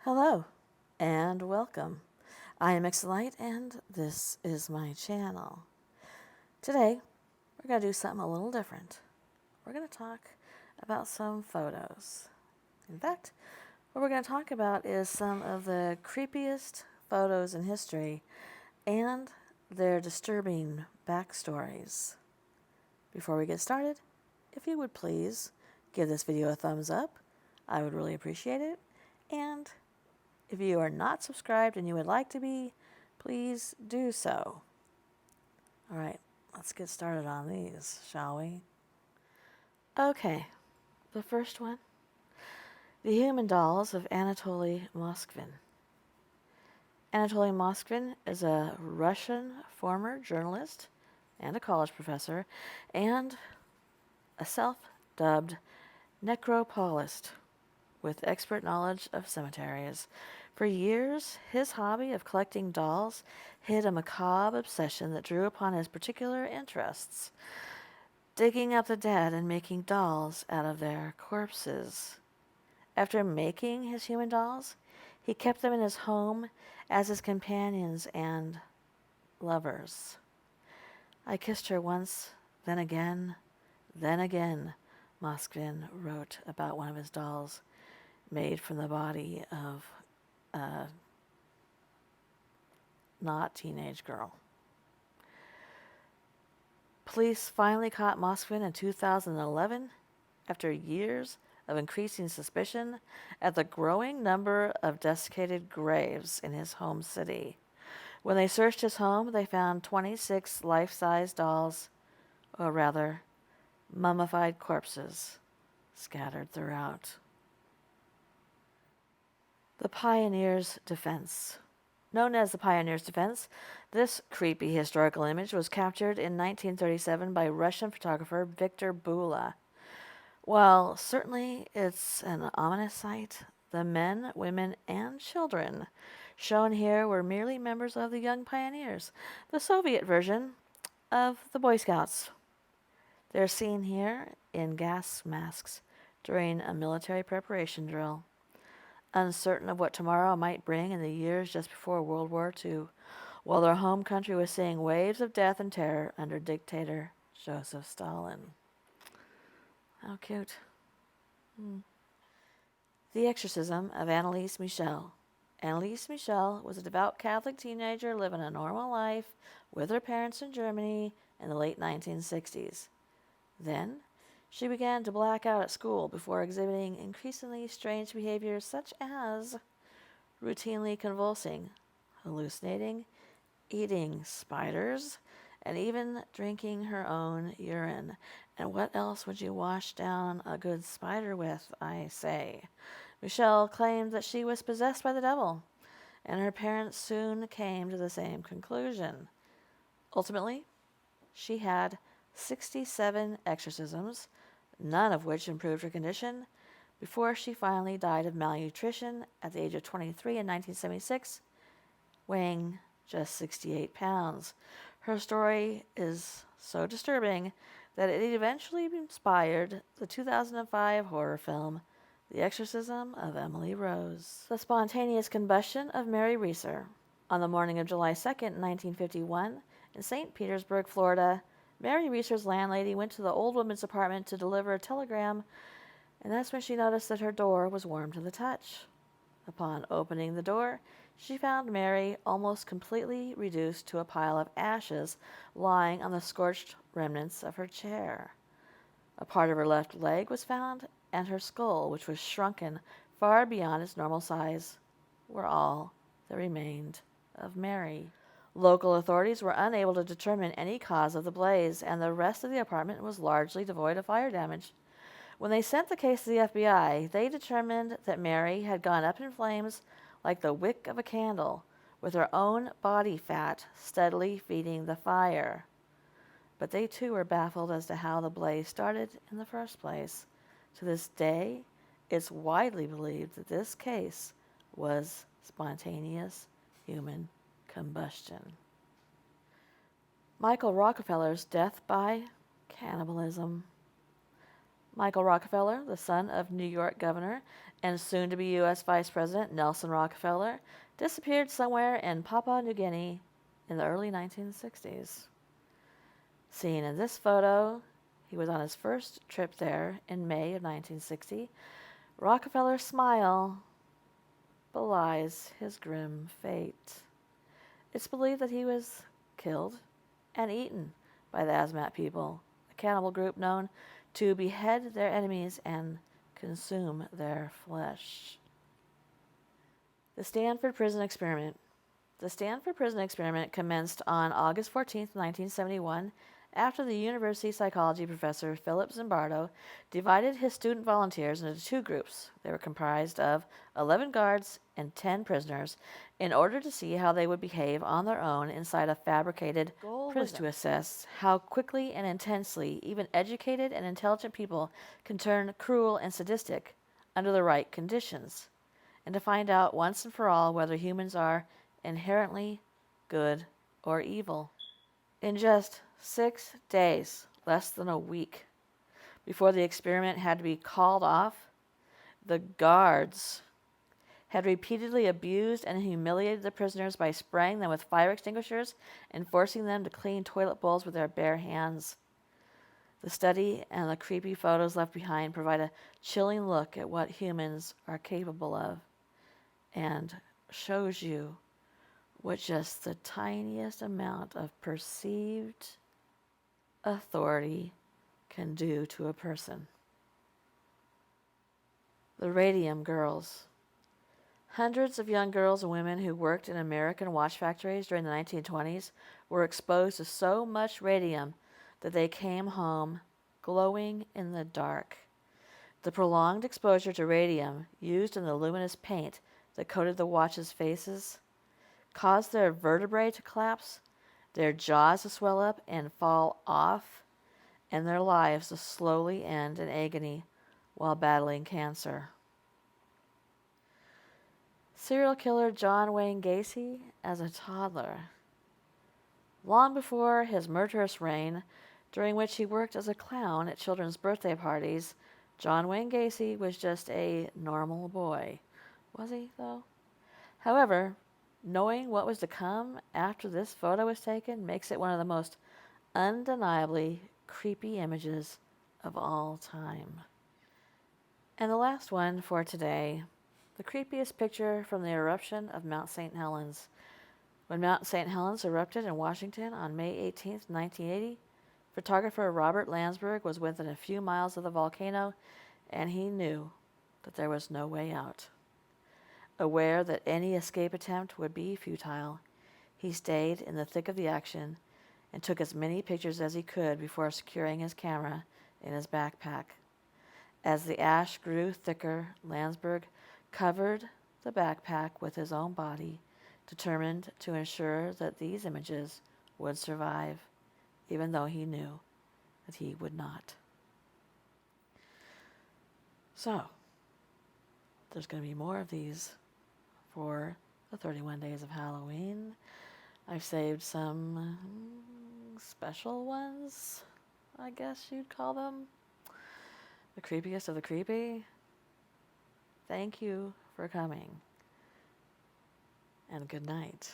Hello and welcome. I am Xlight and this is my channel. Today we're going to do something a little different. We're going to talk about some photos. In fact, what we're going to talk about is some of the creepiest photos in history and their disturbing backstories. Before we get started, if you would please give this video a thumbs up, I would really appreciate it. And if you are not subscribed and you would like to be, please do so. All right, let's get started on these, shall we? Okay, the first one, the human dolls of Anatoly Moskvin. Anatoly Moskvin is a Russian former journalist and a college professor and a self-dubbed necropolist with expert knowledge of cemeteries. For years, his hobby of collecting dolls hid a macabre obsession that drew upon his particular interests, digging up the dead and making dolls out of their corpses. After making his human dolls, he kept them in his home as his companions and lovers. I kissed her once, then again, Moskvin wrote about one of his dolls, made from the body of a not teenage girl. Police finally caught Moskvin in 2011 after years of increasing suspicion at the growing number of desiccated graves in his home city. When they searched his home, they found 26 life-size dolls, or rather, mummified corpses, scattered throughout. The Pioneer's Defense. Known as the Pioneer's Defense, this creepy historical image was captured in 1937 by Russian photographer Viktor Bula. While certainly it's an ominous sight, the men, women, and children shown here were merely members of the Young Pioneers, the Soviet version of the Boy Scouts. They're seen here in gas masks during a military preparation drill. Uncertain of what tomorrow might bring in the years just before World War II, while their home country was seeing waves of death and terror under dictator Joseph Stalin. How cute. The Exorcism of Anneliese Michel. Anneliese Michel was a devout Catholic teenager living a normal life with her parents in Germany in the late 1960s. Then, she began to black out at school before exhibiting increasingly strange behaviors such as routinely convulsing, hallucinating, eating spiders, and even drinking her own urine. And what else would you wash down a good spider with, I say? Michelle claimed that she was possessed by the devil, and her parents soon came to the same conclusion. Ultimately, she had 67 exorcisms, none of which improved her condition, before she finally died of malnutrition at the age of 23 in 1976, weighing just 68 pounds. Her story is so disturbing that it eventually inspired the 2005 horror film, The Exorcism of Emily Rose. The spontaneous combustion of Mary Reeser. On the morning of July 2nd, 1951, in St. Petersburg, Florida, Mary Reeser's landlady went to the old woman's apartment to deliver a telegram, and that's when she noticed that her door was warm to the touch. Upon opening the door, she found Mary almost completely reduced to a pile of ashes lying on the scorched remnants of her chair. A part of her left leg was found, and her skull, which was shrunken far beyond its normal size, were all that remained of Mary. Local authorities were unable to determine any cause of the blaze, and the rest of the apartment was largely devoid of fire damage. When they sent the case to the FBI, they determined that Mary had gone up in flames like the wick of a candle, with her own body fat steadily feeding the fire. But they too were baffled as to how the blaze started in the first place. To this day, it's widely believed that this case was spontaneous human combustion. Michael Rockefeller's death by cannibalism. Michael Rockefeller, the son of New York Governor and soon-to-be U.S. Vice President Nelson Rockefeller, disappeared somewhere in Papua New Guinea in the early 1960s. Seen in this photo, he was on his first trip there in May of 1960. Rockefeller's smile belies his grim fate. It's believed that he was killed and eaten by the Asmat people, a cannibal group known to behead their enemies and consume their flesh. The Stanford Prison Experiment. The Stanford Prison Experiment commenced on August 14, 1971, after the university psychology professor Philip Zimbardo divided his student volunteers into two groups. They were comprised of 11 guards and 10 prisoners in order to see how they would behave on their own inside a fabricated prison, to assess how quickly and intensely even educated and intelligent people can turn cruel and sadistic under the right conditions, and to find out once and for all whether humans are inherently good or evil. In just 6 days, less than a week, before the experiment had to be called off, the guards had repeatedly abused and humiliated the prisoners by spraying them with fire extinguishers and forcing them to clean toilet bowls with their bare hands. The study and the creepy photos left behind provide a chilling look at what humans are capable of and shows you what just the tiniest amount of perceived authority can do to a person. The Radium Girls. Hundreds of young girls and women who worked in American watch factories during the 1920s were exposed to so much radium that they came home glowing in the dark. The prolonged exposure to radium used in the luminous paint that coated the watches' faces caused their vertebrae to collapse, their jaws to swell up and fall off, and their lives to slowly end in agony while battling cancer. Serial killer John Wayne Gacy as a toddler. Long before his murderous reign, during which he worked as a clown at children's birthday parties, John Wayne Gacy was just a normal boy. Was he, though? However, knowing what was to come after this photo was taken makes it one of the most undeniably creepy images of all time. And the last one for today, the creepiest picture from the eruption of Mount St. Helens. When Mount St. Helens erupted in Washington on May 18, 1980, photographer Robert Landsberg was within a few miles of the volcano, and he knew that there was no way out. Aware that any escape attempt would be futile, he stayed in the thick of the action and took as many pictures as he could before securing his camera in his backpack. As the ash grew thicker, Landsberg covered the backpack with his own body, determined to ensure that these images would survive, even though he knew that he would not. So, there's going to be more of these for the 31 days of Halloween. I've saved some special ones, I guess you'd call them. The creepiest of the creepy. Thank you for coming. And good night.